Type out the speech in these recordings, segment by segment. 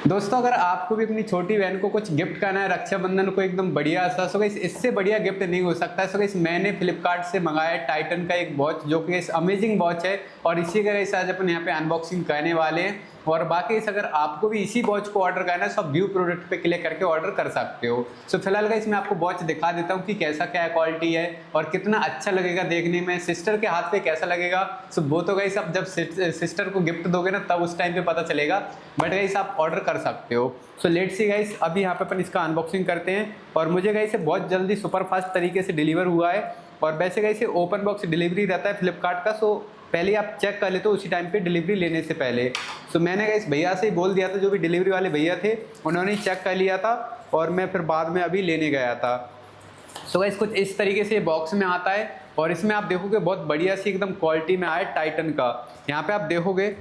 दोस्तों अगर आपको भी अपनी छोटी बहन को कुछ गिफ्ट करना है रक्षाबंधन को एकदम बढ़िया सा, सो गाइस इससे बढ़िया गिफ्ट नहीं हो सकता है। सो गाइस मैंने फ्लिपकार्ट से मंगाया है टाइटन का एक वॉच, जो कि अमेजिंग वॉच है और इसी का गाइस आज अपन यहाँ पे अनबॉक्सिंग करने वाले हैं। और बाकी अगर आपको भी इसी वॉच को ऑर्डर करना है तो आप व्यू प्रोडक्ट पे क्लिक करके ऑर्डर कर सकते हो। सो फिलहाल गाइस मैं आपको वॉच दिखा देता हूँ कि कैसा क्या क्वालिटी है और कितना अच्छा लगेगा देखने में, सिस्टर के हाथ पे कैसा लगेगा। सो वो तो गाइस आप जब सिस्टर को गिफ्ट दोगे ना तब उस टाइम पे पता चलेगा, बट गाइस आप ऑर्डर कर सकते हो। सो लेट्स सी गाइस, अभी यहाँ पे अपन इसका अनबॉक्सिंग करते हैं। और मुझे गाइस बहुत जल्दी सुपर फास्ट तरीके से डिलीवर हुआ है। और वैसे गाइस ओपन बॉक्स डिलीवरी रहता है फ्लिपकार्ट का, सो पहले आप चेक कर लेते हो उसी टाइम पे डिलीवरी लेने से पहले। सो मैंने गाइस भैया से ही बोल दिया था, जो भी डिलीवरी वाले भैया थे उन्होंने ही चेक कर लिया था और मैं फिर बाद में अभी लेने गया था। सो गाइस कुछ इस तरीके से बॉक्स में आता है और इसमें आप देखोगे बहुत बढ़िया सी एकदम क्वालिटी में आया टाइटन का। यहाँ पे आप देखोगे,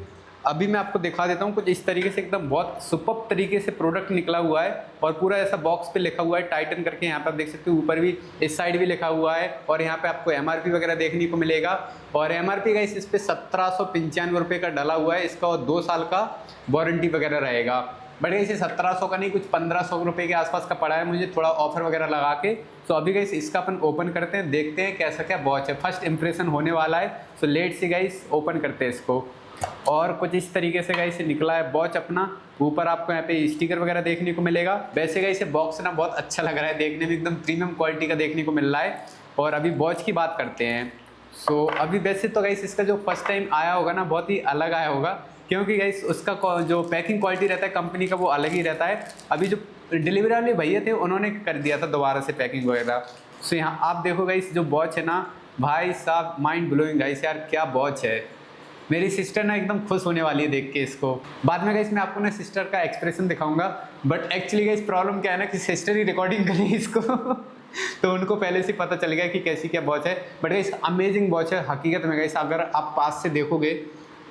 अभी मैं आपको दिखा देता हूँ, कुछ इस तरीके से एकदम बहुत सुपर तरीके से प्रोडक्ट निकला हुआ है और पूरा ऐसा बॉक्स पे लिखा हुआ है टाइटन करके। यहाँ पे आप देख सकते हो, ऊपर भी इस साइड भी लिखा हुआ है और यहाँ पे आपको एमआरपी वगैरह देखने को मिलेगा। और एमआरपी का इस पे 1795 रुपये का डला हुआ है इसका, और 2 साल का वारंटी वगैरह रहेगा। बट इसे 1700 का नहीं, कुछ 1500 रुपये के आसपास का पड़ा है मुझे, थोड़ा ऑफर वगैरह लगा के। तो अभी गाइस इसका अपन ओपन करते हैं, देखते हैं कैसा क्या वॉच है, फर्स्ट इंप्रेशन होने वाला है। So let's see guys, open करते हैं इसको। और कुछ इस तरीके से गाइस निकला है वॉच अपना। ऊपर आपको यहाँ पे स्टिकर वगैरह देखने को मिलेगा। वैसे गाइस ये बॉक्स ना बहुत अच्छा लग रहा है देखने में, एकदम प्रीमियम क्वालिटी का देखने को मिल रहा है। और अभी वॉच की बात करते हैं। सो अभी वैसे तो गाइस इसका जो फर्स्ट टाइम आया होगा ना बहुत ही अलग आया होगा, क्योंकि गाइस उसका जो पैकिंग क्वालिटी रहता है कंपनी का वो अलग ही रहता है। अभी जो डिलीवरी वाले भैया थे उन्होंने कर दिया था दोबारा से पैकिंग वगैरह। सो यहाँ आप देखो गाइस जो वॉच है ना, भाई साहब माइंड ब्लोइंग गाइस, यार क्या वॉच है। मेरी सिस्टर ना एकदम खुश होने वाली है देख के इसको। बाद में गाइस मैं आपको ना सिस्टर का एक्सप्रेशन दिखाऊंगा, बट एक्चुअली गाइस प्रॉब्लम क्या है ना कि सिस्टर ही रिकॉर्डिंग करी इसको तो उनको पहले से पता चल गया कि कैसी क्या वॉच है। बट गाइस अमेजिंग वॉच है हकीकत में गाइस, अगर आप पास से देखोगे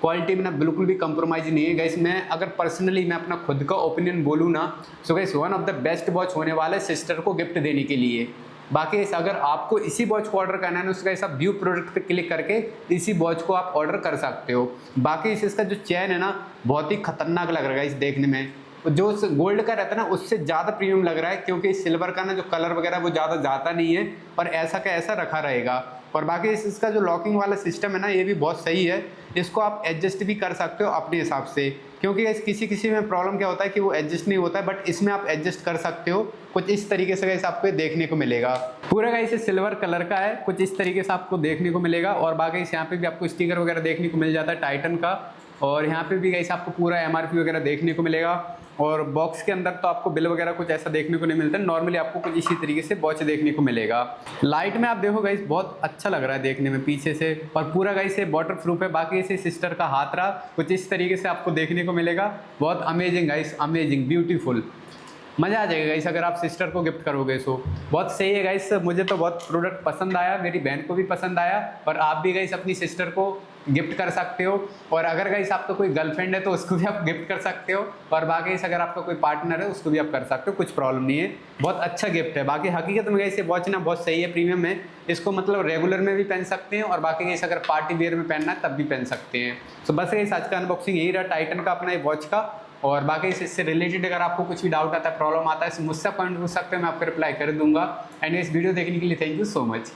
क्वालिटी में ना बिल्कुल भी कंप्रोमाइज़ नहीं है गाइस। मैं अगर पर्सनली मैं अपना खुद का ओपिनियन बोलूँ ना, so guys one of the best watch होने वाला है सिस्टर को गिफ्ट देने के लिए। बाकी अगर आपको इसी वॉच को ऑर्डर करना है ना, उसका ऐसा व्यू प्रोडक्ट पे क्लिक करके इसी वॉच को आप ऑर्डर कर सकते हो। बाकी इसका जो चैन है ना बहुत ही खतरनाक लग रहा है इस देखने में, जो गोल्ड का रहता है ना उससे ज़्यादा प्रीमियम लग रहा है, क्योंकि सिल्वर का ना जो कलर वगैरह वो ज़्यादा जाता नहीं है और ऐसा का ऐसा रखा रहेगा। और बाकी इसका जो लॉकिंग वाला सिस्टम है ना ये भी बहुत सही है, इसको आप एडजस्ट भी कर सकते हो अपने हिसाब से, क्योंकि किसी किसी में प्रॉब्लम क्या होता है कि वो एडजस्ट नहीं होता है, बट इसमें आप एडजस्ट कर सकते हो। कुछ इस तरीके से गाइस आपको देखने को मिलेगा, पूरा गाइस सिल्वर कलर का है, कुछ इस तरीके से आपको देखने को मिलेगा। और बाकी यहाँ पे भी आपको स्टिकर वगैरह देखने को मिल जाता है टाइटन का। और यहाँ पे भी गाइस आपको पूरा एमआरपी वगैरह देखने को मिलेगा। और बॉक्स के अंदर तो आपको बिल वगैरह कुछ ऐसा देखने को नहीं मिलता, नॉर्मली आपको कुछ इसी तरीके से वॉच देखने को मिलेगा। लाइट में आप देखो गाइस बहुत अच्छा लग रहा है देखने में पीछे से, और पूरा गाइस ये वाटर प्रूफ है। बाकी इसे सिस्टर का हाथ रहा कुछ इस तरीके से आपको देखने को मिलेगा। बहुत अमेजिंग गाइस, अमेजिंग ब्यूटीफुल, मज़ा आ जाएगा गाइस अगर आप सिस्टर को गिफ्ट करोगे। सो बहुत सही है गाइस, मुझे तो बहुत प्रोडक्ट पसंद आया, मेरी बहन को भी पसंद आया। और आप भी गाइस अपनी सिस्टर को गिफ्ट कर सकते हो। और अगर गाइस आपका कोई गर्लफ्रेंड है तो उसको भी आप गिफ्ट कर सकते हो। और बाकी अगर आपका कोई पार्टनर है उसको भी आप कर सकते हो, कुछ प्रॉब्लम नहीं है, बहुत अच्छा गिफ्ट है। बाकी हकीकत में गाइस ये वॉच ना बहुत सही है, प्रीमियम है, इसको मतलब रेगुलर में भी पहन सकते हैं और बाकी गाइस अगर पार्टी वेयर में पहनना है तब भी पहन सकते हैं। तो बस गाइस आज का अनबॉक्सिंग यही रहा टाइटन का अपना ये वॉच का। और बाकी इससे रिलेटेड अगर आपको कुछ भी डाउट आता है, प्रॉब्लम आता है, मुझसे कमेंट पूछ सकते हैं, मैं आपको रिप्लाई कर दूंगा। एंड इस वीडियो देखने के लिए थैंक यू सो मच।